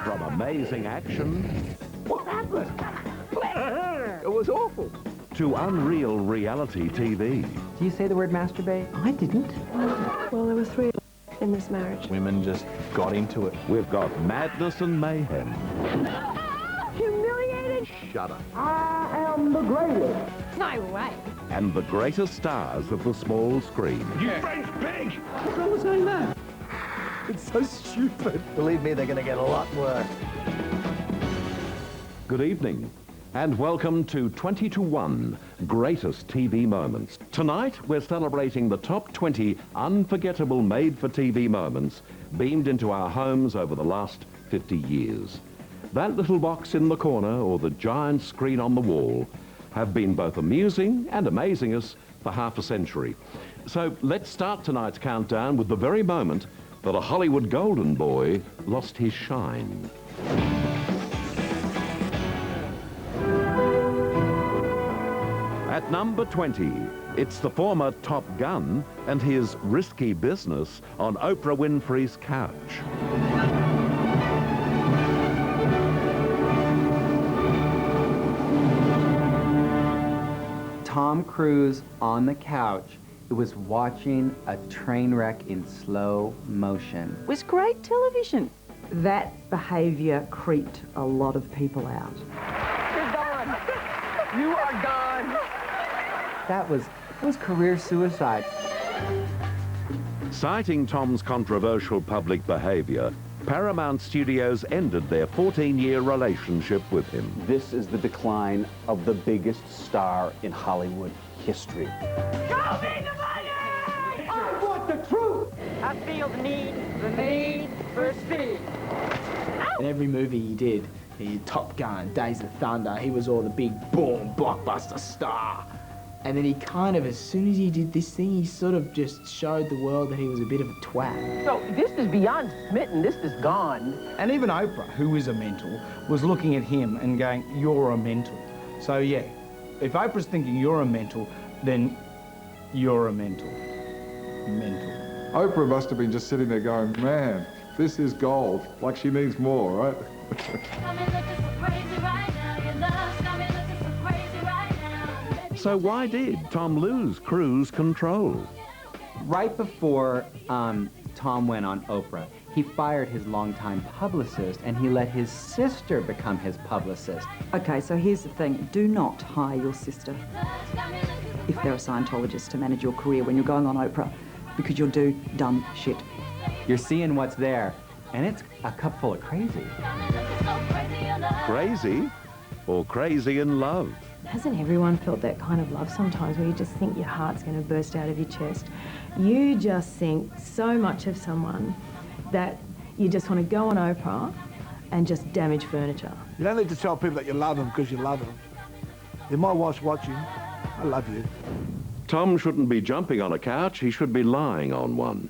From amazing action... What happened? It was awful. ...to unreal reality TV. Do you say the word masturbate? I didn't. Well, there were 3 in this marriage. Women just got into it. We've got madness and mayhem. Humiliated? Shut up. I am the greatest. No way. And the greatest stars of the small screen. You French pig! What's wrong with saying that? It's so stupid. Believe me, they're going to get a lot worse. Good evening, and welcome to 20 to 1 Greatest TV Moments. Tonight, we're celebrating the top 20 unforgettable made-for-TV moments beamed into our homes over the last 50 years. That little box in the corner or the giant screen on the wall have been both amusing and amazing us for half a century. So let's start tonight's countdown with the very moment that a Hollywood golden boy lost his shine. At number 20, it's the former Top Gun and his risky business on Oprah Winfrey's couch. Tom Cruise on the couch. It was watching a train wreck in slow motion. It was great television. That behaviour creeped a lot of people out. You're gone. You are gone. That was career suicide. Citing Tom's controversial public behaviour, Paramount Studios ended their 14-year relationship with him. This is the decline of the biggest star in Hollywood history. Show me the money! I want the truth. I feel the need for speed. In every movie he did, Top Gun, Days of Thunder, he was all the big boom blockbuster star. And then he kind of, as soon as he did this thing, he sort of just showed the world that he was a bit of a twat. So this is beyond smitten. This is gone. And even Oprah, who is a mental, was looking at him and going, "You're a mental." So yeah, if Oprah's thinking you're a mental, then you're a mental. Mental. Oprah must have been just sitting there going, man, this is gold. Like she needs more, right? So why did Tom lose cruise control? Right before Tom went on Oprah, he fired his longtime publicist and he let his sister become his publicist. Okay, so here's the thing. Do not hire your sister if they're a Scientologist to manage your career when you're going on Oprah, because you'll do dumb shit. You're seeing what's there, and it's a cup full of crazy. Crazy or crazy in love? Hasn't everyone felt that kind of love sometimes where you just think your heart's going to burst out of your chest? You just think so much of someone that you just want to go on Oprah and just damage furniture. You don't need to tell people that you love them because you love them. If my wife's watching, I love you. Tom shouldn't be jumping on a couch, he should be lying on one.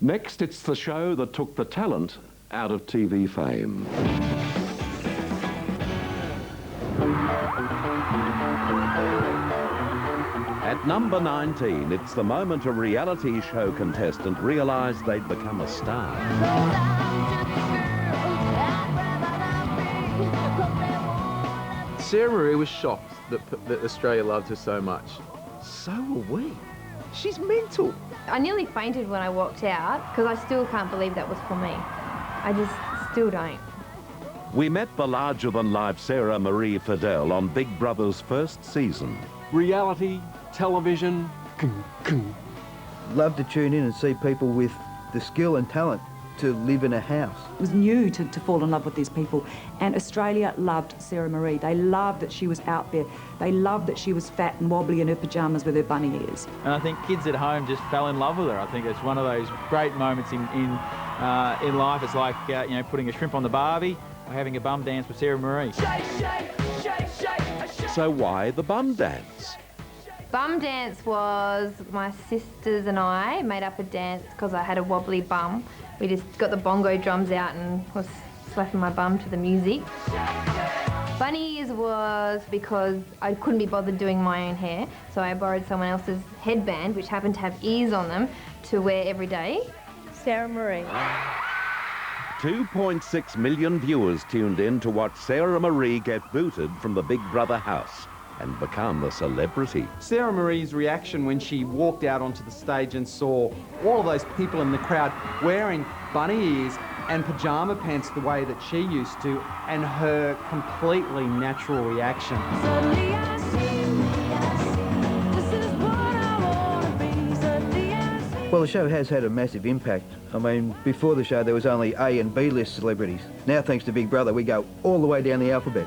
Next, it's the show that took the talent out of TV fame. At number 19, it's the moment a reality show contestant realised they'd become a star. Sarah Marie was shocked that Australia loved her so much. So were we. She's mental. I nearly fainted when I walked out because I still can't believe that was for me. I just still don't. We met the larger-than-life Sarah Marie Fidel on Big Brother's first season. Reality, television, Love to tune in and see people with the skill and talent to live in a house. It was new to fall in love with these people, and Australia loved Sarah Marie. They loved that she was out there. They loved that she was fat and wobbly in her pyjamas with her bunny ears. And I think kids at home just fell in love with her. I think it's one of those great moments in life. It's like you know, putting a shrimp on the barbie or having a bum dance with Sarah Marie. So why the bum dance? Bum dance was my sisters and I made up a dance because I had a wobbly bum. We just got the bongo drums out and was slapping my bum to the music. Bunny ears was because I couldn't be bothered doing my own hair, so I borrowed someone else's headband, which happened to have ears on them, to wear every day. Sarah Marie. 2.6 million viewers tuned in to watch Sarah Marie get booted from the Big Brother house and become a celebrity. Sarah Marie's reaction when she walked out onto the stage and saw all of those people in the crowd wearing bunny ears and pyjama pants the way that she used to, and her completely natural reaction. Well, the show has had a massive impact. I mean, before the show there was only A and B list celebrities. Now, thanks to Big Brother, we go all the way down the alphabet.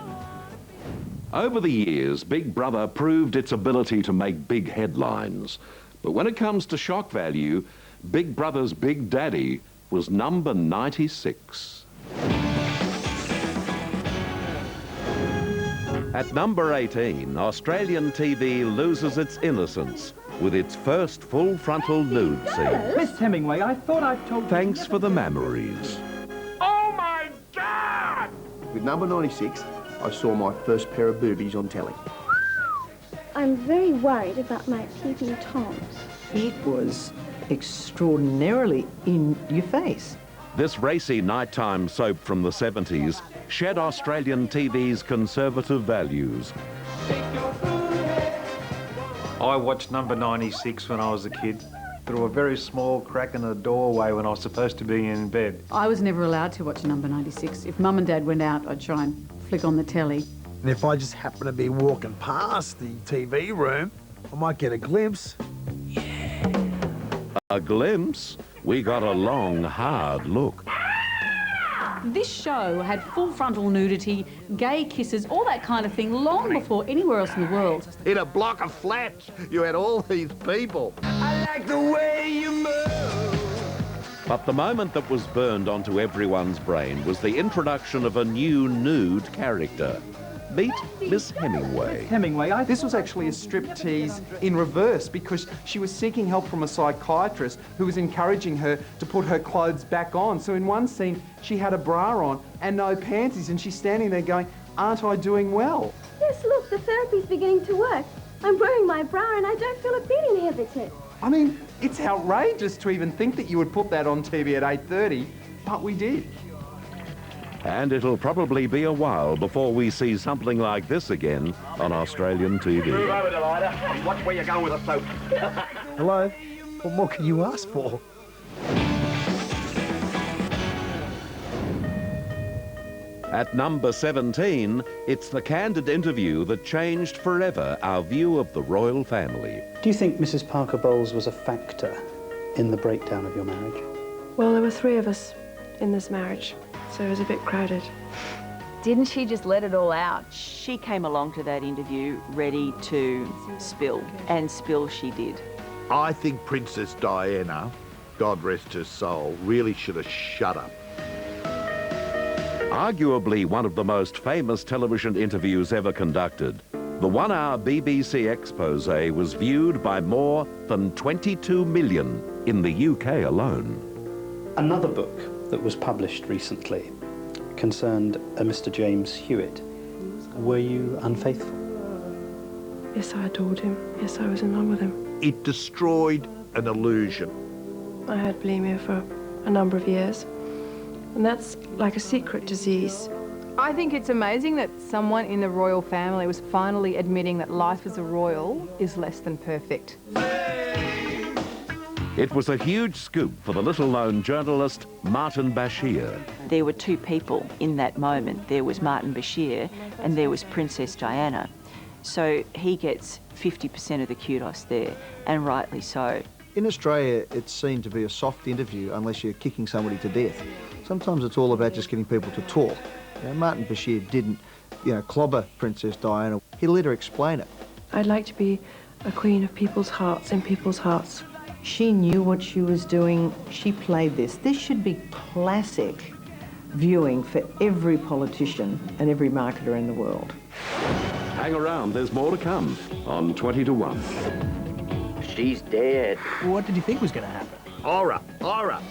Over the years, Big Brother proved its ability to make big headlines. But when it comes to shock value, Big Brother's Big Daddy was number 96. At number 18, Australian TV loses its innocence with its first full frontal nude scene. Miss Hemingway, I thought I told you... Thanks for the memories. Oh my God! With number 96, I saw my first pair of boobies on telly. I'm very worried about my peeping toms. It was extraordinarily in your face. This racy nighttime soap from the 70s shed Australian TV's conservative values. I watched number 96 when I was a kid, through a very small crack in the doorway when I was supposed to be in bed. I was never allowed to watch number 96. If Mum and Dad went out, I'd try and flick on the telly. And if I just happen to be walking past the TV room, I might get a glimpse. A glimpse? We got a long, hard look. This show had full frontal nudity, gay kisses, all that kind of thing long before anywhere else in the world. In a block of flats, you had all these people. I like the way you move. But the moment that was burned onto everyone's brain was the introduction of a new nude character. Meet Miss Hemingway. Hemingway, this was actually a striptease in reverse because she was seeking help from a psychiatrist who was encouraging her to put her clothes back on. So in one scene, she had a bra on and no panties, and she's standing there going, "Aren't I doing well?" Yes, look, the therapy's beginning to work. I'm wearing my bra and I don't feel a bit inhibited. I mean, it's outrageous to even think that you would put that on TV at 8:30, but we did. And it'll probably be a while before we see something like this again on Australian TV. Move over, Delilah, and watch where you're going with the soap. Hello? What more can you ask for? At number 17, it's the candid interview that changed forever our view of the royal family. Do you think Mrs. Parker Bowles was a factor in the breakdown of your marriage? Well, there were 3 of us in this marriage, so it was a bit crowded. Didn't she just let it all out? She came along to that interview ready to spill, and spill she did. I think Princess Diana, God rest her soul, really should have shut up. Arguably one of the most famous television interviews ever conducted, the 1-hour BBC expose was viewed by more than 22 million in the UK alone. Another book that was published recently concerned a Mr. James Hewitt. Were you unfaithful? Yes, I adored him. Yes, I was in love with him. It destroyed an illusion. I had bulimia for a number of years, and that's like a secret disease. I think it's amazing that someone in the royal family was finally admitting that life as a royal is less than perfect. It was a huge scoop for the little-known journalist Martin Bashir. There were 2 people in that moment. There was Martin Bashir and there was Princess Diana. So he gets 50% of the kudos there, and rightly so. In Australia, it's seen to be a soft interview unless you're kicking somebody to death. Sometimes it's all about just getting people to talk. Martin Bashir didn't, clobber Princess Diana. He let her explain it. I'd like to be a queen of people's hearts and people's hearts. She knew what she was doing. She played this. This should be classic viewing for every politician and every marketer in the world. Hang around, there's more to come on 20 to 1. She's dead. What did you think was going to happen? Aura.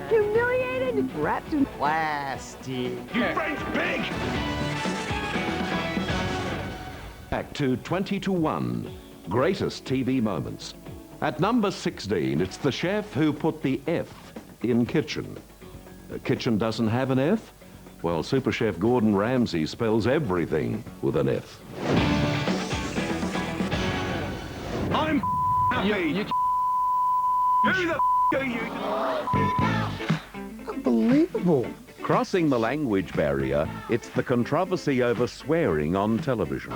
Humiliated, wrapped in plastic. You French pig! Back to 20 to 1, greatest TV moments. At number 16, it's the chef who put the F in kitchen. A kitchen doesn't have an F? Well, super chef Gordon Ramsay spells everything with an F. I'm happy. Who the are you? Unbelievable. Crossing the language barrier, it's the controversy over swearing on television.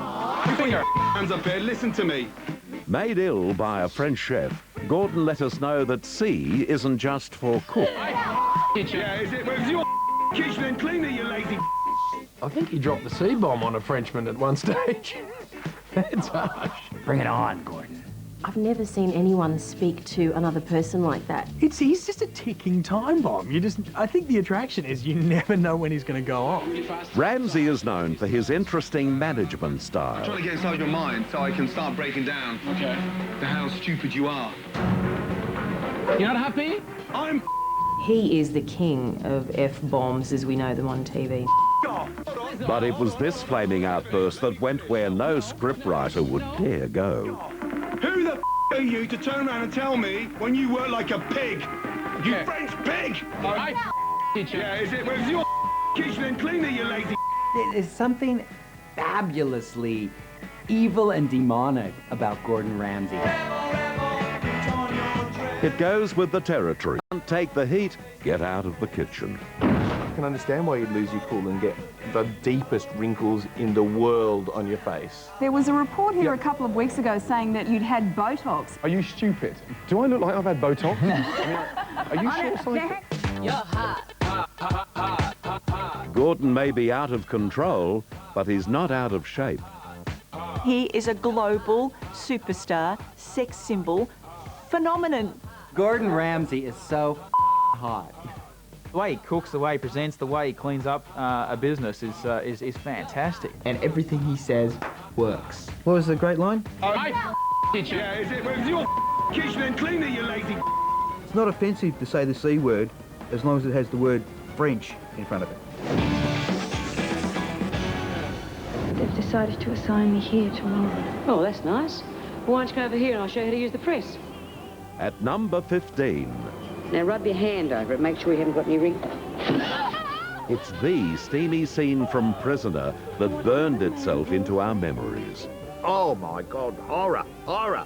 Put your hands up there, listen to me. Made ill by a French chef, Gordon let us know that C isn't just for cook. Yeah, is it? Where's your kitchen and cleaner, you lazy? I think he dropped the C-bomb on a Frenchman at one stage. That's harsh. Bring it on, Gordon. I've never seen anyone speak to another person like that. He's just a ticking time bomb. I think the attraction is you never know when he's going to go off. Ramsay is known for his interesting management style. Trying to get inside your mind so I can start breaking down. Okay. How stupid you are. You're not happy? I'm. He is the king of F-bombs as we know them on TV. But it was this flaming outburst that went where no scriptwriter would dare go. Who the are you to turn around and tell me when you work like a pig? You French pig! Yeah, is it? Where's your kitchen and cleaner, you lazy? There's something fabulously evil and demonic about Gordon Ramsay. It goes with the territory. Can't take the heat, get out of the kitchen. I can understand why you'd lose your cool and get the deepest wrinkles in the world on your face. There was a report here a couple of weeks ago saying that you'd had Botox. Are you stupid? Do I look like I've had Botox? Are you short-sighted? You're hot. Gordon may be out of control, but he's not out of shape. He is a global superstar, sex symbol, phenomenon. Gordon Ramsay is so hot. The way he cooks, the way he presents, the way he cleans up a business is fantastic. And everything he says works. What was the great line? Yeah, is it? Where's your kitchen and cleaner, you lazy? It's not offensive to say the C word as long as it has the word French in front of it. They've decided to assign me here tomorrow. Oh, that's nice. Why don't you come over here and I'll show you how to use the press. At number 15. Now rub your hand over it, make sure you haven't got any wrinkles. It's the steamy scene from Prisoner that burned itself into our memories. Oh my God, horror, horror.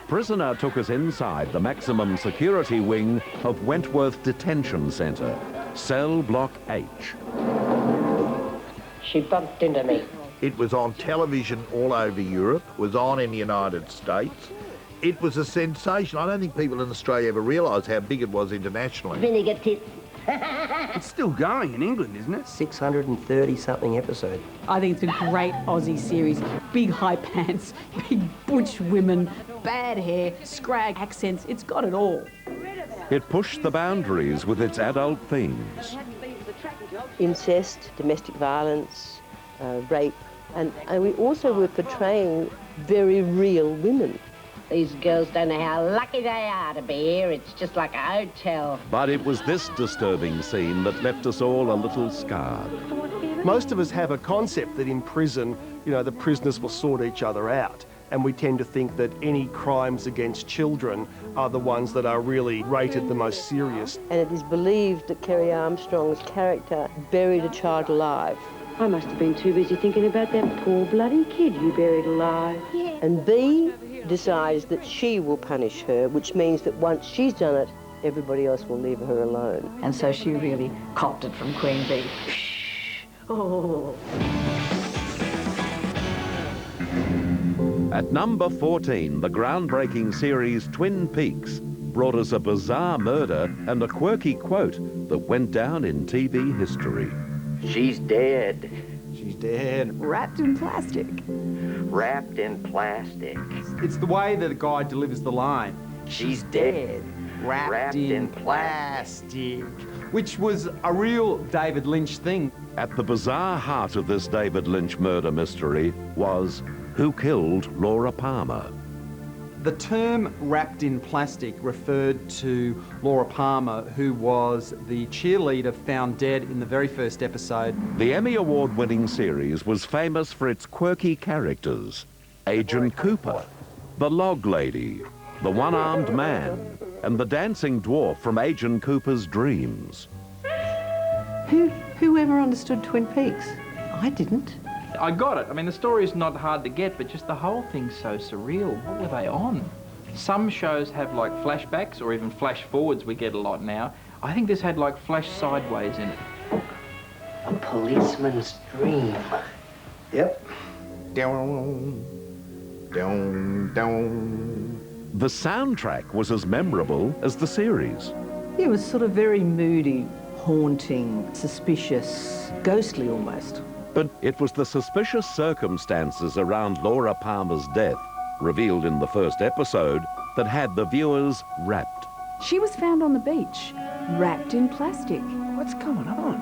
Prisoner took us inside the maximum security wing of Wentworth Detention Centre, cell block H. She bumped into me. It was on television all over Europe, was on in the United States. It was a sensation. I don't think people in Australia ever realised how big it was internationally. Vinegar tits. It's still going in England, isn't it? 630-something episode. I think it's a great Aussie series. Big high pants, big butch women, bad hair, scrag accents. It's got it all. It pushed the boundaries with its adult themes. Incest, domestic violence, rape, and we also were portraying very real women. These girls don't know how lucky they are to be here. It's just like a hotel. But it was this disturbing scene that left us all a little scarred. Most of us have a concept that in prison, the prisoners will sort each other out. And we tend to think that any crimes against children are the ones that are really rated the most serious. And it is believed that Kerry Armstrong's character buried a child alive. I must have been too busy thinking about that poor bloody kid you buried alive. Yeah. And B decides that she will punish her, which means that once she's done it, everybody else will leave her alone. And so she really copped it from Queen Bee. Oh. At number 14, the groundbreaking series Twin Peaks brought us a bizarre murder and a quirky quote that went down in TV history. She's dead. She's dead. Wrapped in plastic. Wrapped in plastic. It's the way that a guy delivers the line. She's dead. Wrapped in plastic. Which was a real David Lynch thing. At the bizarre heart of this David Lynch murder mystery was who killed Laura Palmer. The term wrapped in plastic referred to Laura Palmer, who was the cheerleader found dead in the very first episode. The Emmy Award-winning series was famous for its quirky characters. Agent Cooper, the Log Lady, the one-armed man, and the dancing dwarf from Agent Cooper's dreams. Whoever understood Twin Peaks? I didn't. I got it. I mean, the story's not hard to get, but just the whole thing's so surreal. What were they on? Some shows have like flashbacks or even flash forwards we get a lot now. I think this had like flash sideways in it. A policeman's dream. Yep. Down, down, down. The soundtrack was as memorable as the series. It was sort of very moody, haunting, suspicious, ghostly almost. But it was the suspicious circumstances around Laura Palmer's death, revealed in the first episode, that had the viewers wrapped. She was found on the beach, wrapped in plastic. What's going on?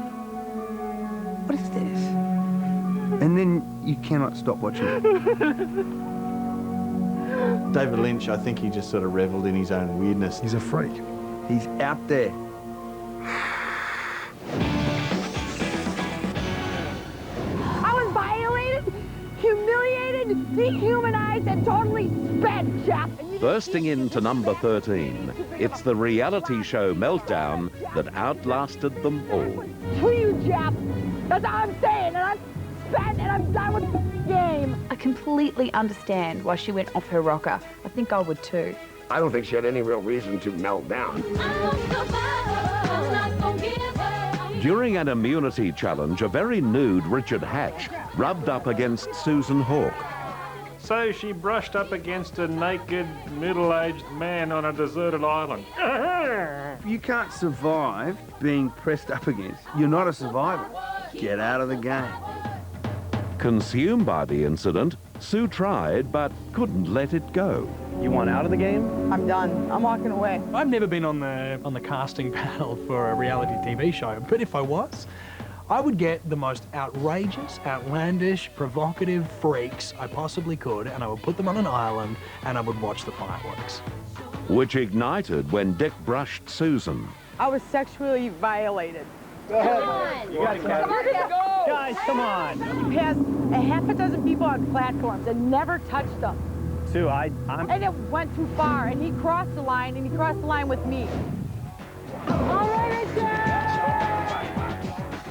What is this? And then you cannot stop watching it. David Lynch, I think he just sort of revelled in his own weirdness. He's a freak. He's out there. I was violated, humiliated, dehumanized, and totally spent, Jeff. Bursting into number 13, it's the reality show meltdown that outlasted them all. To you, Jeff. That's all I'm saying, and I'm spent, and I'm done with the game. I completely understand why she went off her rocker. I think I would too. I don't think she had any real reason to melt down. During an immunity challenge, a very nude Richard Hatch rubbed up against Susan Hawke. So she brushed up against a naked, middle-aged man on a deserted island. You can't survive being pressed up against. You're not a survivor. Get out of the game. Consumed by the incident, Sue tried but couldn't let it go. You want out of the game? I'm done. I'm walking away. I've never been on the casting panel for a reality TV show, but if I was, I would get the most outrageous, outlandish, provocative freaks I possibly could, and I would put them on an island, and I would watch the fireworks. Which ignited when Dick brushed Susan. I was sexually violated. Go ahead. You got it, Go. Guys, come on. He passed a half a dozen people on platforms and never touched them. Sue, And it went too far, and he crossed the line, and he crossed the line with me. All right,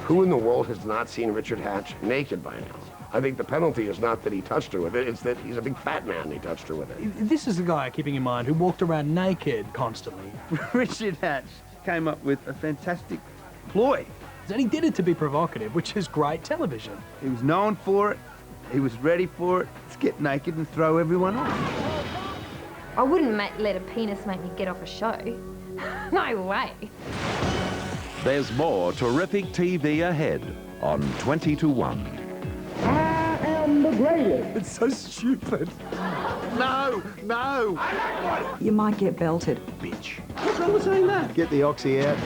Who in the world has not seen Richard Hatch naked by now? I think the penalty is not that he touched her with it, it's that he's a big fat man and he touched her with it. This is the guy, keeping in mind, who walked around naked constantly. Richard Hatch came up with a fantastic ploy. And he did it to be provocative, which is great television. He was known for it. He was ready for it. Let's get naked and throw everyone off. I wouldn't let a penis make me get off a show. No way. There's more terrific TV ahead on 20 to 1. I am the greatest. It's so stupid. No, no. You might get belted. Bitch. What's wrong with saying that? Get the oxy out.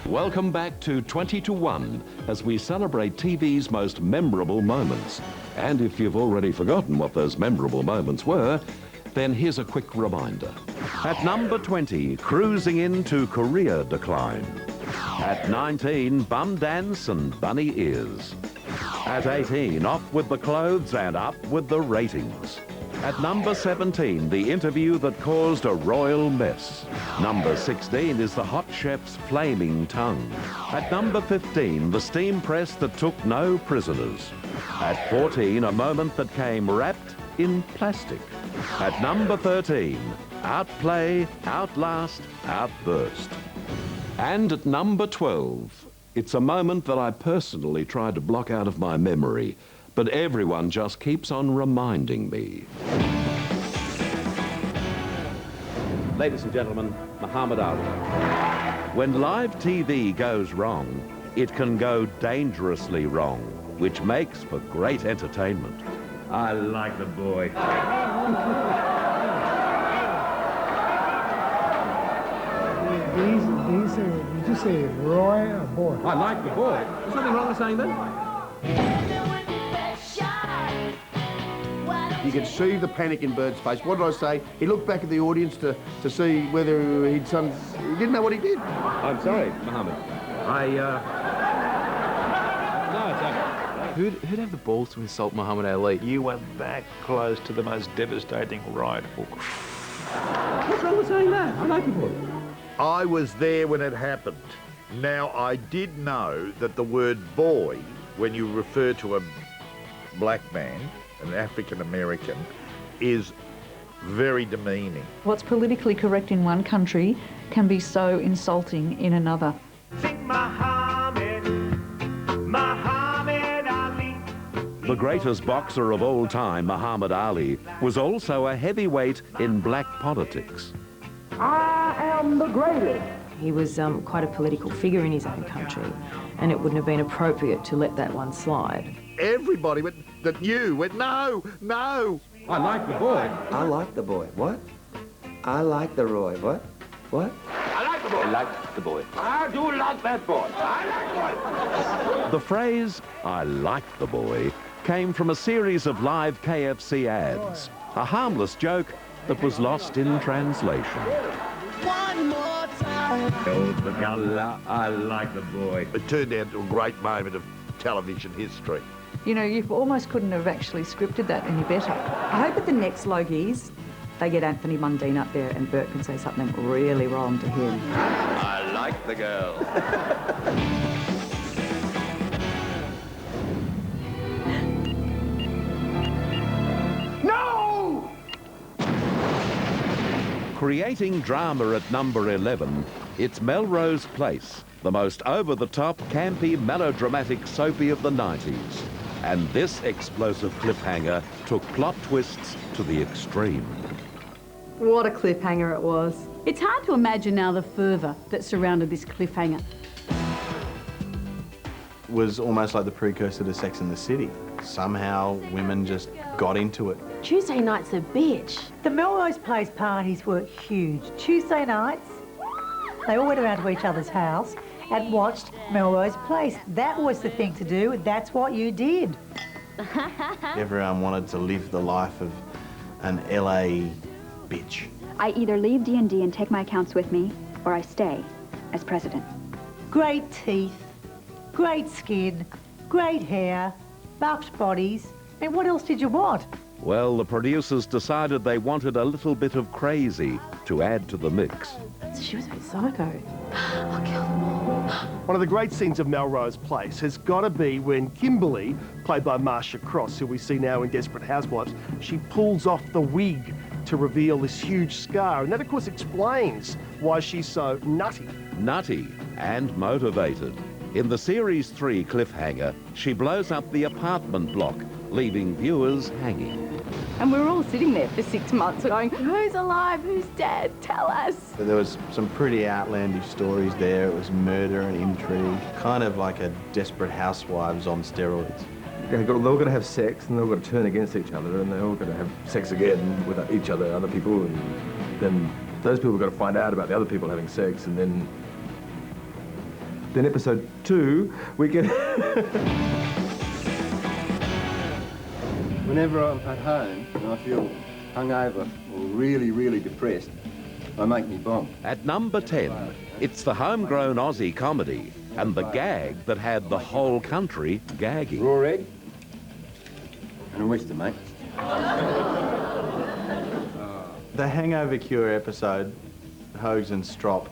Welcome back to 20 to 1 as we celebrate TV's most memorable moments. And if you've already forgotten what those memorable moments were, then here's a quick reminder. At number 20, cruising into career decline. At 19, bum dance and bunny ears. At 18, off with the clothes and up with the ratings. At number 17, the interview that caused a royal mess. Number 16 is the hot chef's flaming tongue. At number 15, the steam press that took no prisoners. At 14, a moment that came wrapped in plastic. At number 13, outplay, outlast, outburst. And at number 12, it's a moment that I personally tried to block out of my memory, but everyone just keeps on reminding me. Ladies and gentlemen, Muhammad Ali. When live TV goes wrong, it can go dangerously wrong, which makes for great entertainment. I like the boy. Did you say Roy or boy? I like the boy. There's nothing wrong with saying that. You could see the panic in Bert's face. What did I say? He looked back at the audience to see whether he didn't know what he did. I'm sorry, Muhammad. No, it's okay. Who'd have the balls to insult Muhammad Ali? You were that close to the most devastating right hook. What's wrong with saying that? I like the boy. I was there when it happened. Now, I did know that the word boy, when you refer to a black man, an African American, is very demeaning. What's politically correct in one country can be so insulting in another. The greatest boxer of all time, Muhammad Ali, was also a heavyweight in black politics. I am the greatest. He was quite a political figure in his own country, and it wouldn't have been appropriate to let that one slide. Everybody that knew went, no, no. I like the boy. I like the boy. What? I like the Roy. What? What? I like the boy. I like the boy. I do like that boy. I like the boy. The phrase, "I like the boy," came from a series of live KFC ads, a harmless joke that was lost in translation. One more time. I like the boy. It turned out to a great moment of television history. You know, you almost couldn't have actually scripted that any better. I hope at the next Logies, they get Anthony Mundine up there and Bert can say something really wrong to him. I like the girl. No! Creating drama at number 11, it's Melrose Place, the most over-the-top, campy, melodramatic soapy of the 90s. And this explosive cliffhanger took plot twists to the extreme. What a cliffhanger it was. It's hard to imagine now the fervour that surrounded this cliffhanger. Was almost like the precursor to Sex and the City. Somehow women just got into it. Tuesday night's a bitch. The Melrose Place parties were huge. Tuesday nights, they all went around to each other's house and watched Melrose Place. That was the thing to do. That's what you did. Everyone wanted to live the life of an LA bitch. I either leave D&D and take my accounts with me, or I stay as president. Great teeth, great skin, great hair, buffed bodies. And what else did you want? Well, the producers decided they wanted a little bit of crazy to add to the mix. She was a bit psycho. I'll kill them all. One of the great scenes of Melrose Place has got to be when Kimberly, played by Marcia Cross, who we see now in Desperate Housewives, she pulls off the wig to reveal this huge scar. And that, of course, explains why she's so nutty. Nutty and motivated. In the Series 3 cliffhanger, she blows up the apartment block, leaving viewers hanging. And we were all sitting there for 6 months going, who's alive, who's dead, tell us. There was some pretty outlandish stories there. It was murder and intrigue, kind of like a Desperate Housewives on steroids. They're all got to have sex, and they're all got to turn against each other, and they're all got to have sex again with each other, other people, and then those people got to find out about the other people having sex, and then episode 2, we get... Whenever I'm at home and I feel hungover or really, really depressed, I make me bomb. At number 10, it's the homegrown Aussie comedy and the gag that had the whole country gagging. Raw egg and a oyster, mate. The Hangover Cure episode, Hogs and Strop,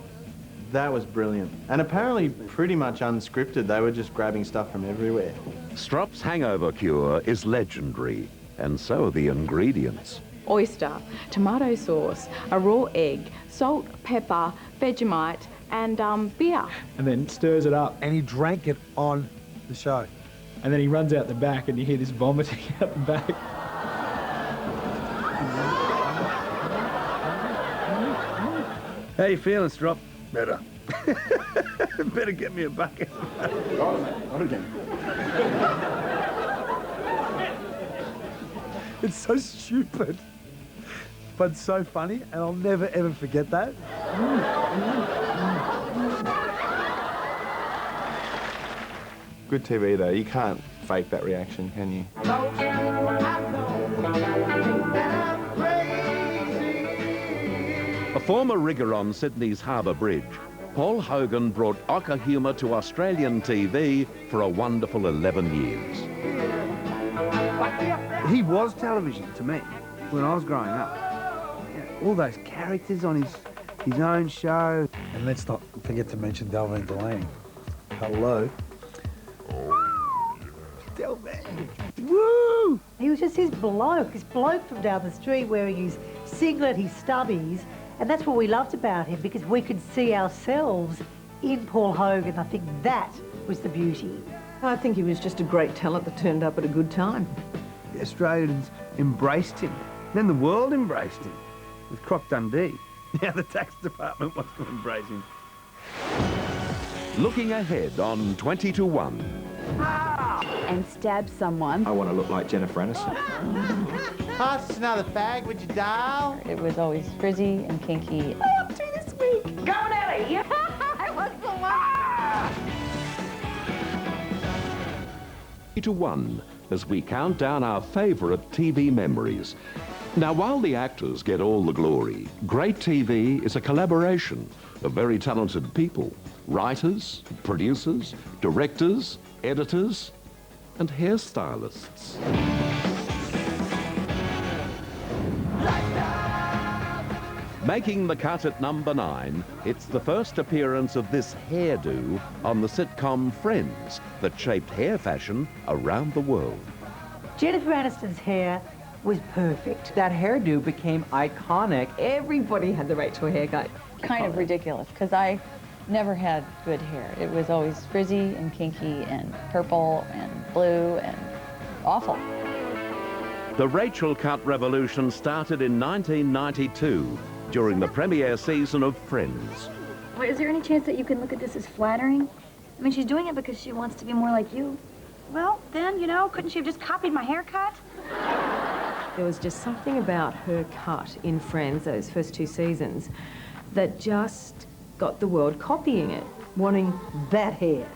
that was brilliant. And apparently pretty much unscripted. They were just grabbing stuff from everywhere. Strop's hangover cure is legendary, and so are the ingredients. Oyster, tomato sauce, a raw egg, salt, pepper, Vegemite, and beer. And then stirs it up, and he drank it on the show. And then he runs out the back, and you hear this vomiting out the back. How you feeling, Strop? Better. Better get me a bucket. Not again. It's so stupid, but so funny, and I'll never, ever forget that. Good TV though, you can't fake that reaction, can you? A former rigger on Sydney's Harbour Bridge, Paul Hogan brought ochre humour to Australian TV for a wonderful 11 years. He was television to me when I was growing up. All those characters on his own show. And let's not forget to mention Delvin Delaney. Hello. Delvin. Woo! He was just his bloke from down the street wearing his singlet, his stubbies, and that's what we loved about him, because we could see ourselves in Paul Hogan. I think that was the beauty. I think he was just a great talent that turned up at a good time. The Australians embraced him. Then the world embraced him with Croc Dundee. Now the tax department wants to embrace him. Looking ahead on 20 to 1. And stab someone. I want to look like Jennifer Aniston. Pass us another fag, would you, doll? It was always frizzy and kinky. What up to this week? Going out of here. I was the one. To 1 as we count down our favourite TV memories. Now, while the actors get all the glory, great TV is a collaboration of very talented people. Writers, producers, directors, editors, and hairstylists. Making the cut at number 9, it's the first appearance of this hairdo on the sitcom Friends that shaped hair fashion around the world. Jennifer Aniston's hair was perfect. That hairdo became iconic. Everybody had the Rachel haircut. Kind of ridiculous, because I never had good hair. It was always frizzy and kinky and purple and blue and awful. The Rachel cut revolution started in 1992 during the premiere season of Friends. Well, is there any chance that you can look at this as flattering? I mean, she's doing it because she wants to be more like you. Well, then, you know, couldn't she have just copied my haircut? There was just something about her cut in Friends, those first 2 seasons, that just got the world copying it. Wanting that hair,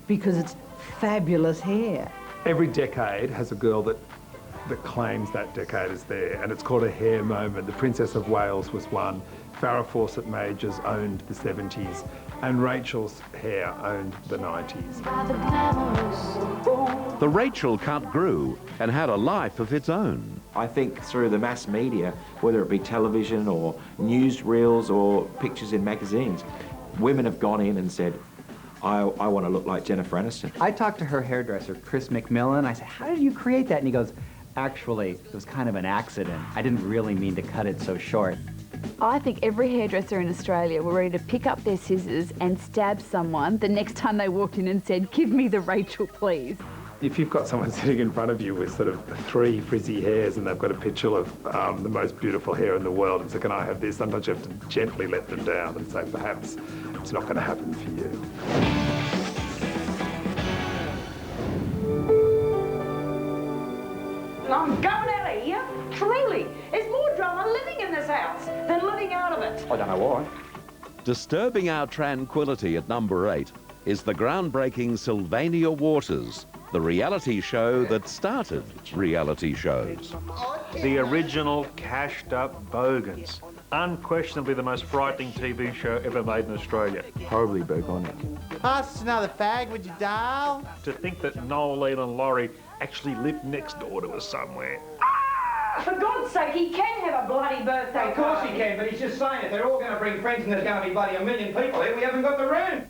because it's fabulous hair. Every decade has a girl that claims that decade is there, and it's called a hair moment. The Princess of Wales was one. Farrah Fawcett Majors owned the 70s, and Rachel's hair owned the 90s. The Rachel cut grew and had a life of its own. I think through the mass media, whether it be television or newsreels or pictures in magazines, women have gone in and said, I want to look like Jennifer Aniston. I talked to her hairdresser, Chris McMillan. I said, how did you create that? And he goes, actually, it was kind of an accident. I didn't really mean to cut it so short. I think every hairdresser in Australia were ready to pick up their scissors and stab someone the next time they walked in and said, give me the Rachel, please. If you've got someone sitting in front of you with sort of 3 frizzy hairs and they've got a picture of the most beautiful hair in the world and say, can I have this? Sometimes you have to gently let them down and say, perhaps it's not going to happen for you. I'm going out of here, truly. There's more drama living in this house than living out of it. I don't know why. Disturbing our tranquility at number 8 is the groundbreaking Sylvania Waters, the reality show that started reality shows. The original cashed-up Bogans. Unquestionably the most frightening TV show ever made in Australia. Horribly bogonic. Pass us another fag, would you, doll? To think that Noel and Laurie actually lived next door to us somewhere. For God's sake, he can have a bloody birthday. Of course he can, but he's just saying if they're all going to bring friends and there's going to be bloody 1 million people here, we haven't got the room.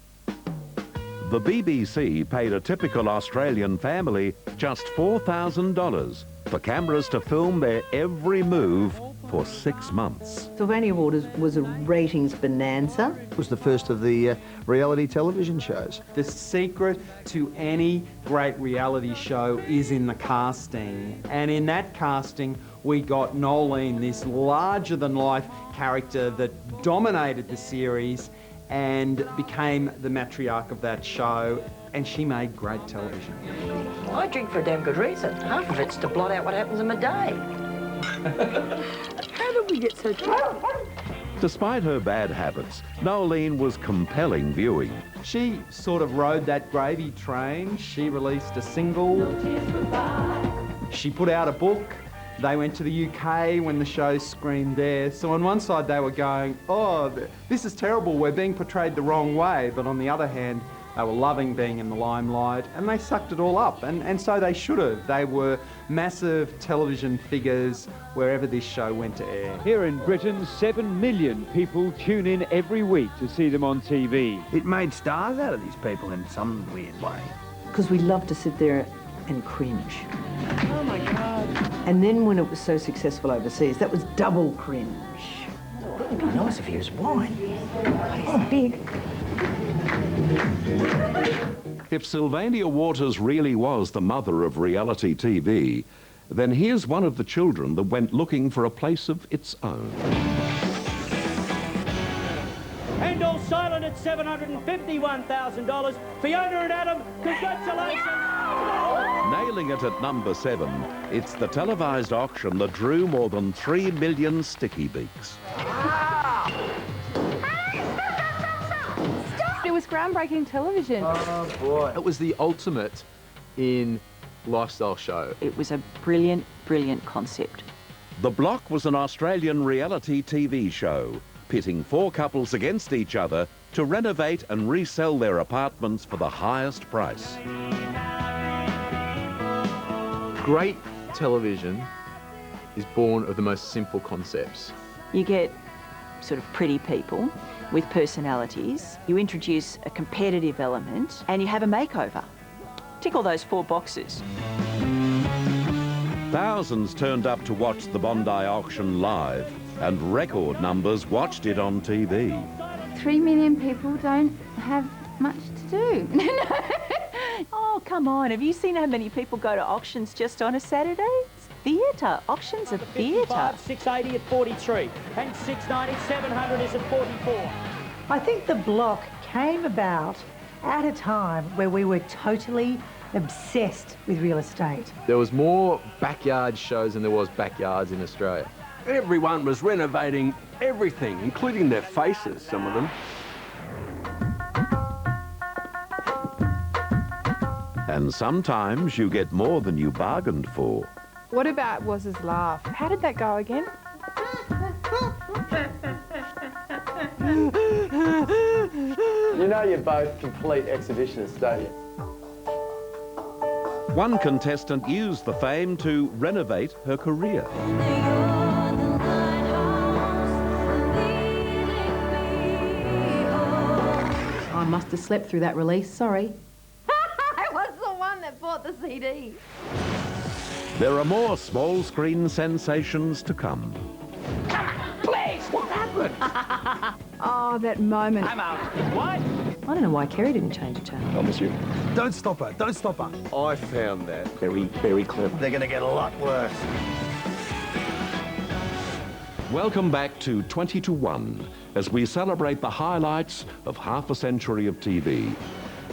The BBC paid a typical Australian family just $4,000 for cameras to film their every move for 6 months. Sylvania Waters was a ratings bonanza. It was the first of the reality television shows. The secret to any great reality show is in the casting. And in that casting, we got Nolene, this larger-than-life character that dominated the series and became the matriarch of that show, and she made great television. I drink for a damn good reason. Half of it's to blot out what happens in my day. How did we get so drunk? Despite her bad habits, Nolene was compelling viewing. She sort of rode that gravy train. She released a single. She put out a book. They went to the UK when the show screened there. So on one side they were going, oh, this is terrible, we're being portrayed the wrong way. But on the other hand, They were loving being in the limelight, and they sucked it all up, and so they should have. They were massive television figures wherever this show went to air. Here in Britain, 7 million people tune in every week to see them on TV. It made stars out of these people in some weird way. Because we love to sit there and cringe. Oh my God. And then when it was so successful overseas, that was double cringe. It would be nice if he was wine. Oh, big. If Sylvania Waters really was the mother of reality TV, then here's one of the children that went looking for a place of its own. And all silent at $751,000. Fiona and Adam, congratulations! Nailing it at number 7, it's the televised auction that drew more than 3 million sticky beaks. It was groundbreaking television. Oh boy. It was the ultimate in lifestyle show. It was a brilliant, brilliant concept. The Block was an Australian reality TV show, pitting 4 couples against each other to renovate and resell their apartments for the highest price. Great television is born of the most simple concepts. You get sort of pretty people with personalities. You introduce a competitive element and you have a makeover. Tick all those 4 boxes. Thousands turned up to watch the Bondi auction live, and record numbers watched it on TV. 3 million people don't have much to do. Oh, come on. Have you seen how many people go to auctions just on a Saturday? It's theatre. Auctions are theatre. 680 at 43, and 690, 700 is at 44. I think the Block came about at a time where we were totally obsessed with real estate. There was more backyard shows than there was backyards in Australia. Everyone was renovating everything, including their faces, some of them. And sometimes you get more than you bargained for. What about was his laugh? How did that go again? You know you're both complete exhibitionists, don't you? One contestant used the fame to renovate her career. I must have slept through that release, sorry. I was the one that bought the CD. There are more small screen sensations to come. Please, what happened? Oh, that moment. I'm out. What? I don't know why Kerry didn't change the channel. Oh, monsieur. Don't stop her, don't stop her. I found that very, very clever. They're going to get a lot worse. Welcome back to 20 to 1 as we celebrate the highlights of half a century of TV.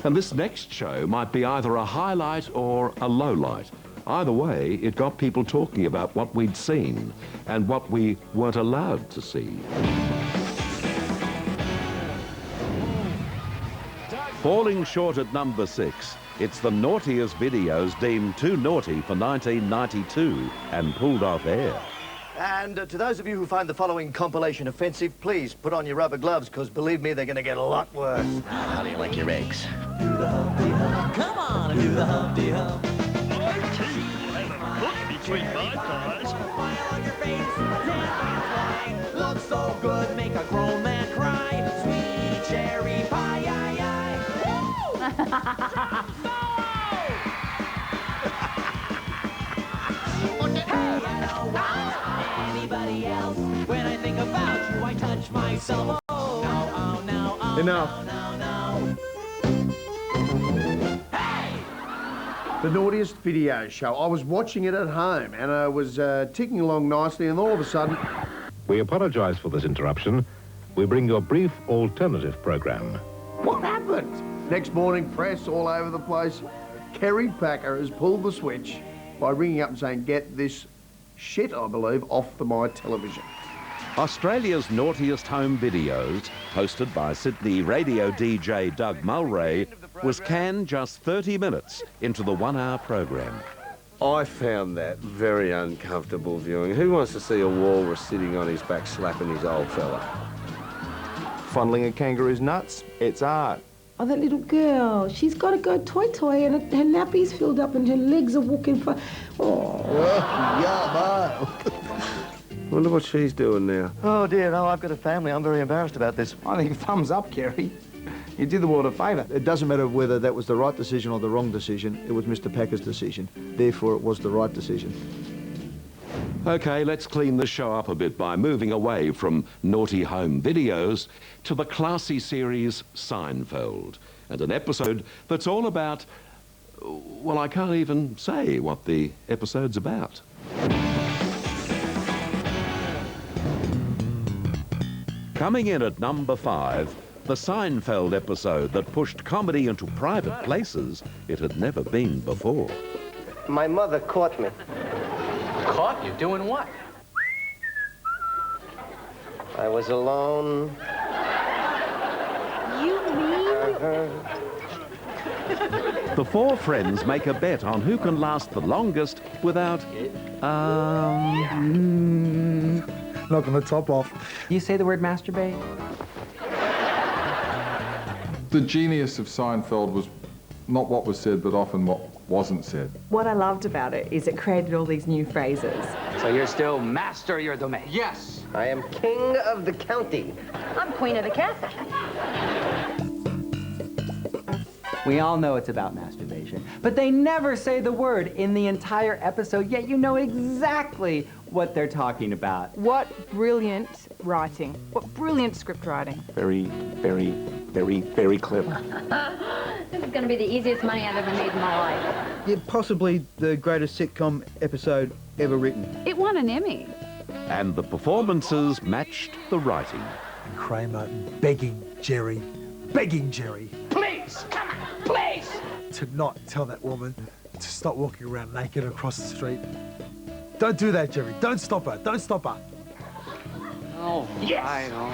And this next show might be either a highlight or a lowlight. Either way, it got people talking about what we'd seen and what we weren't allowed to see. Falling short at number 6, it's the naughtiest videos deemed too naughty for 1992 and pulled off air. And to those of you who find the following compilation offensive, please put on your rubber gloves, because believe me, they're going to get a lot worse. How do you like your eggs? Do the Humpty Hump. Come on and do the Humpty Hump. Between my thighs. Looks so good, make a grown man cry. Sweet cherry pie, anybody else? When I think about you, I touch myself. Oh, no. Enough. The naughtiest video show. I was watching it at home and I was ticking along nicely, and all of a sudden... We apologise for this interruption. We bring you a brief alternative programme. What happened? Next morning, press all over the place. Kerry Packer has pulled the switch by ringing up and saying, get this shit, I believe, off my television. Australia's naughtiest home videos, hosted by Sydney radio DJ Doug Mulray, was canned just 30 minutes into the 1-hour program. I found that very uncomfortable viewing. Who wants to see a walrus sitting on his back slapping his old fella? Fondling a kangaroo's nuts, it's art. Oh, that little girl. She's got to go toy and her nappy's filled up and her legs are walking for... Oh. Wonder what she's doing now. Oh dear, no, I've got a family. I'm very embarrassed about this. I think thumbs up, Kerry. You did the world a favour. It doesn't matter whether that was the right decision or the wrong decision. It was Mr. Packer's decision. Therefore, it was the right decision. OK, let's clean the show up a bit by moving away from naughty home videos to the classy series Seinfeld, and an episode that's all about, well, I can't even say what the episode's about. Coming in at number 5, the Seinfeld episode that pushed comedy into private places it had never been before. My mother caught me. Caught you doing what? I was alone. You mean? The 4 friends make a bet on who can last the longest without, knocking the top off. You say the word masturbate? The genius of Seinfeld was not what was said, but often what wasn't said. What I loved about it is it created all these new phrases. So you're still master of your domain? Yes. I am king of the county. I'm queen of the castle. We all know it's about masturbation, but they never say the word in the entire episode, yet you know exactly what they're talking about. What brilliant writing. What brilliant script writing. Very, very, very, very clever. This is going to be the easiest money I've ever made in my life. Yeah, possibly the greatest sitcom episode ever written. It won an Emmy. And the performances matched the writing. And Kramer begging Jerry, Please, come on, please! to not tell that woman to stop walking around naked across the street. Don't do that, Jerry. Don't stop her. Don't stop her. Oh, yes! I know.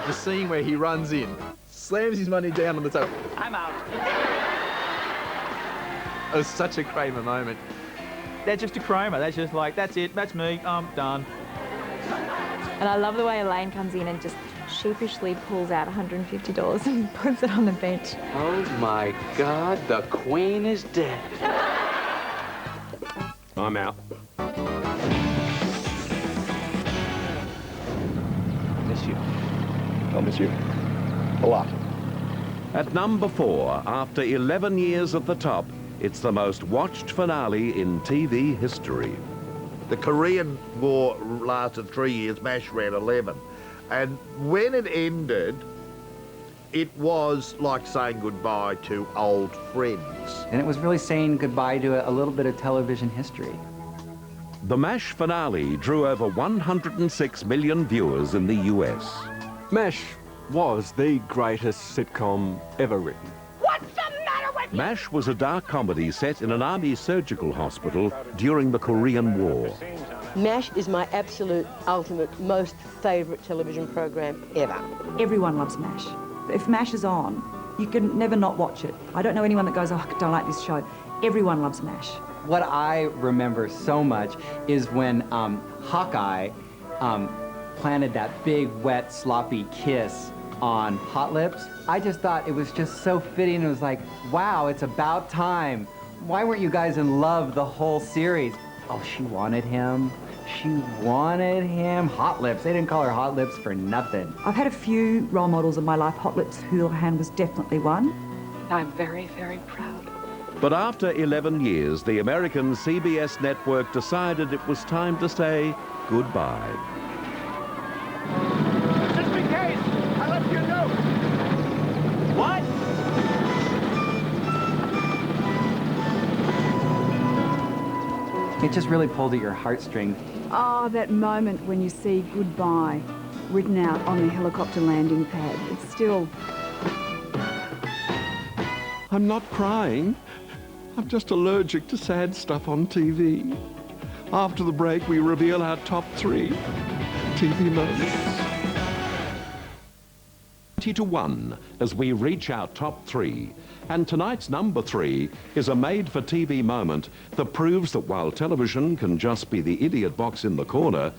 The scene where he runs in, slams his money down on the table. I'm out. It was such a Kramer moment. That's just a Kramer. That's just like, that's it, that's me, I'm done. And I love the way Elaine comes in and just sheepishly pulls out $150 and puts it on the bench. Oh my God, the Queen is dead. I'm out. Miss you. I'll miss you a lot. At number 4, after 11 years at the top, it's the most watched finale in TV history. The Korean War lasted 3 years, MASH ran 11. And when it ended, it was like saying goodbye to old friends. And it was really saying goodbye to a little bit of television history. The MASH finale drew over 106 million viewers in the US. MASH was the greatest sitcom ever written. What's the matter with you? MASH was a dark comedy set in an army surgical hospital during the Korean War. MASH is my absolute, ultimate, most favourite television program ever. Everyone loves MASH. If MASH is on, you can never not watch it. I don't know anyone that goes, oh, I don't like this show. Everyone loves MASH. What I remember so much is when Hawkeye planted that big, wet, sloppy kiss on Hot Lips. I just thought it was just so fitting. It was like, wow, it's about time. Why weren't you guys in love the whole series? Oh, she wanted him. She wanted him. Hot Lips. They didn't call her Hot Lips for nothing. I've had a few role models in my life. Hot Lips Houlihan was definitely one. I'm very, very proud. But after 11 years, the American CBS network decided it was time to say goodbye. Just in case, I left you a note. What? It just really pulled at your heartstrings. Oh, that moment when you see goodbye written out on the helicopter landing pad. It's still... I'm not crying. I'm just allergic to sad stuff on TV. After the break, we reveal our top 3 TV moments. 20-1 as we reach our top 3. And tonight's number 3 is a made-for-TV moment that proves that while television can just be the idiot box in the corner,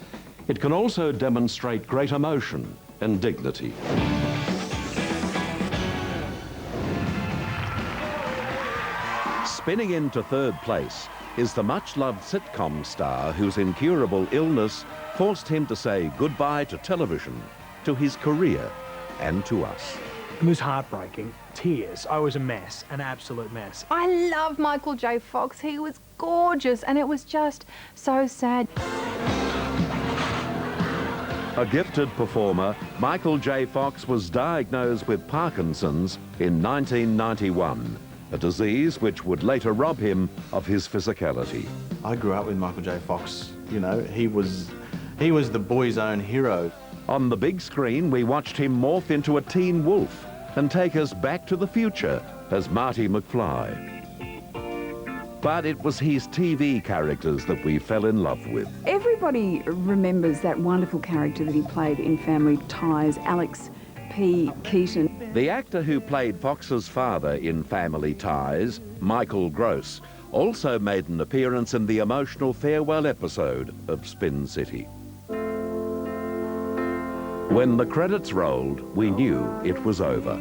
it can also demonstrate great emotion and dignity. Spinning into third place is the much-loved sitcom star whose incurable illness forced him to say goodbye to television, to his career, and to us. It was heartbreaking. Tears. I was a mess, an absolute mess. I love Michael J. Fox. He was gorgeous, and it was just so sad. A gifted performer, Michael J. Fox was diagnosed with Parkinson's in 1991, a disease which would later rob him of his physicality. I grew up with Michael J. Fox. You know, he was the boy's own hero. On the big screen, we watched him morph into a teen wolf and take us back to the future as Marty McFly. But it was his TV characters that we fell in love with. Everybody remembers that wonderful character that he played in Family Ties, Alex P. Keaton. The actor who played Fox's father in Family Ties, Michael Gross, also made an appearance in the emotional farewell episode of Spin City. When the credits rolled, we knew it was over.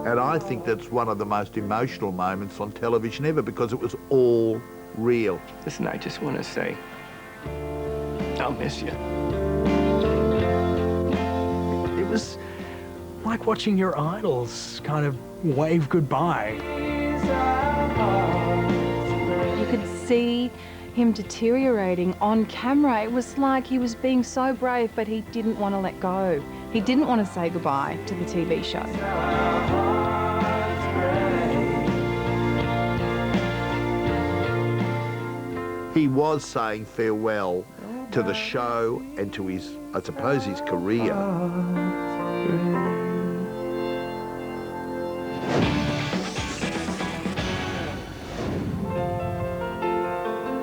And I think that's one of the most emotional moments on television ever because it was all real. Listen, I just want to say, I'll miss you. It was like watching your idols kind of wave goodbye. You could see him deteriorating on camera. It was like he was being so brave, but he didn't want to let go. He didn't want to say goodbye to the TV show. He was saying farewell to the show and to his, I suppose, his career.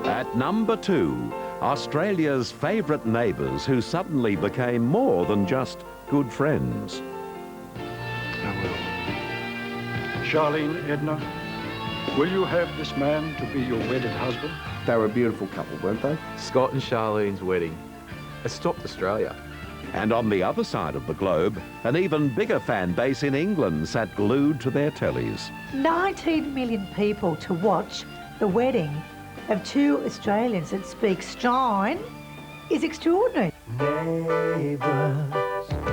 At number 2, Australia's favourite neighbours who suddenly became more than just good friends. Charlene, Edna, will you have this man to be your wedded husband? They were a beautiful couple, weren't they? Scott and Charlene's wedding. It stopped Australia. And on the other side of the globe, an even bigger fan base in England sat glued to their tellies. 19 million people to watch the wedding of two Australians that speak Stein is extraordinary.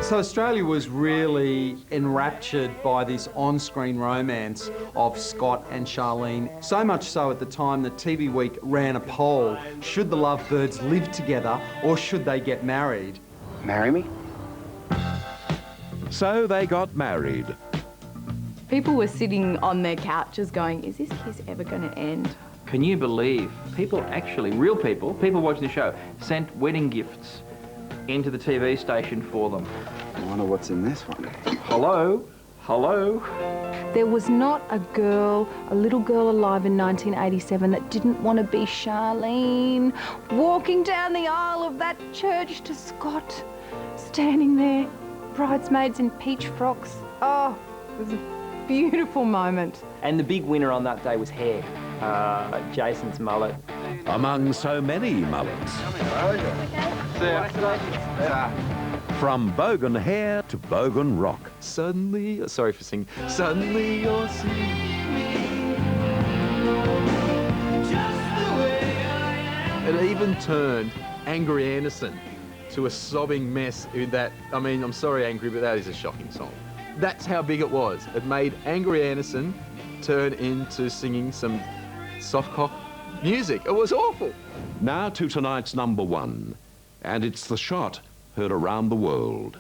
So Australia was really enraptured by this on-screen romance of Scott and Charlene. So much so at the time that TV Week ran a poll, should the lovebirds live together or should they get married? Marry me? So they got married. People were sitting on their couches going, is this kiss ever going to end? Can you believe people actually, real people watching the show, sent wedding gifts into the TV station for them? I wonder what's in this one. Hello? Hello? There was not a little girl alive in 1987 that didn't want to be Charlene, walking down the aisle of that church to Scott, standing there, bridesmaids in peach frocks. Oh, it was a beautiful moment. And the big winner on that day was hair. Jason's mullet. Among so many mullets. From bogan hair to bogan rock. Suddenly, sorry for singing, suddenly you're seeing me. It even turned Angry Anderson to a sobbing mess in that, I mean, I'm sorry Angry, but that is a shocking song. That's how big it was. It made Angry Anderson turn into singing some soft cock music. It was awful. Now to tonight's number 1, and it's the shot heard around the world.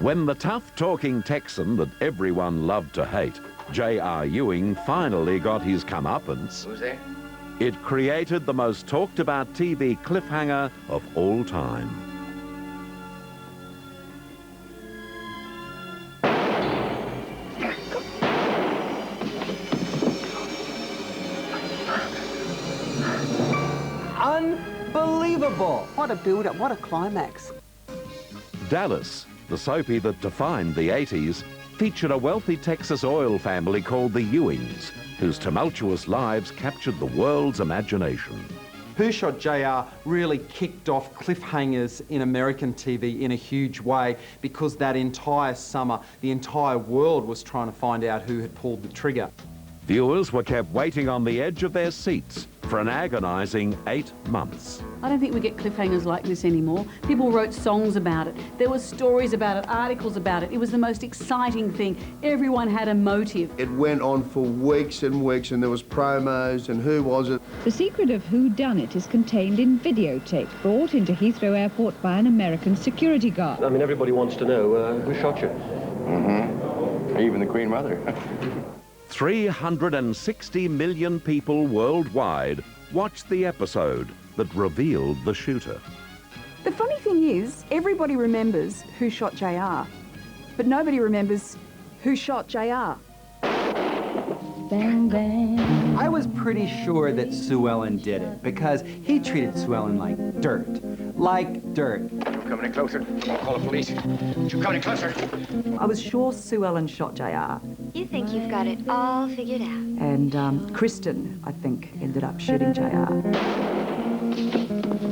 When the tough-talking Texan that everyone loved to hate, J.R. Ewing, finally got his comeuppance, Who's there? it created the most talked-about TV cliffhanger of all time. Unbelievable! What a build-up, what a climax. Dallas, the soapie that defined the 80s, featured a wealthy Texas oil family called the Ewings, whose tumultuous lives captured the world's imagination. Who Shot JR really kicked off cliffhangers in American TV in a huge way, because that entire summer, the entire world was trying to find out who had pulled the trigger. Viewers were kept waiting on the edge of their seats for an agonising 8 months. I don't think we get cliffhangers like this anymore. People wrote songs about it. There were stories about it, articles about it. It was the most exciting thing. Everyone had a motive. It went on for weeks and weeks, and there was promos and who was it. The secret of who done it is contained in videotape brought into Heathrow Airport by an American security guard. I mean, everybody wants to know who shot you. Mm-hmm. Even the Queen Mother. 360 million people worldwide watched the episode that revealed the shooter. The funny thing is, everybody remembers who shot JR, but nobody remembers who shot JR. Bang, bang. I was pretty sure that Sue Ellen did it, because he treated Sue Ellen like dirt. Like dirt. Come any closer. I'm gonna call the police. You come any closer. I was sure Sue Ellen shot JR. You think you've got it all figured out. And Kristen, I think, ended up shooting JR.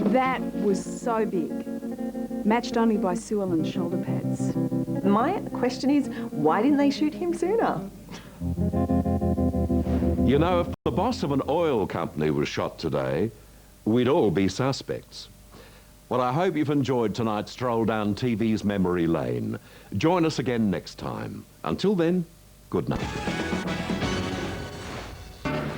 That was so big, matched only by Sue Ellen's shoulder pads. My question is, why didn't they shoot him sooner? You know, if the boss of an oil company was shot today, we'd all be suspects. Well, I hope you've enjoyed tonight's stroll down TV's memory lane. Join us again next time. Until then, good night.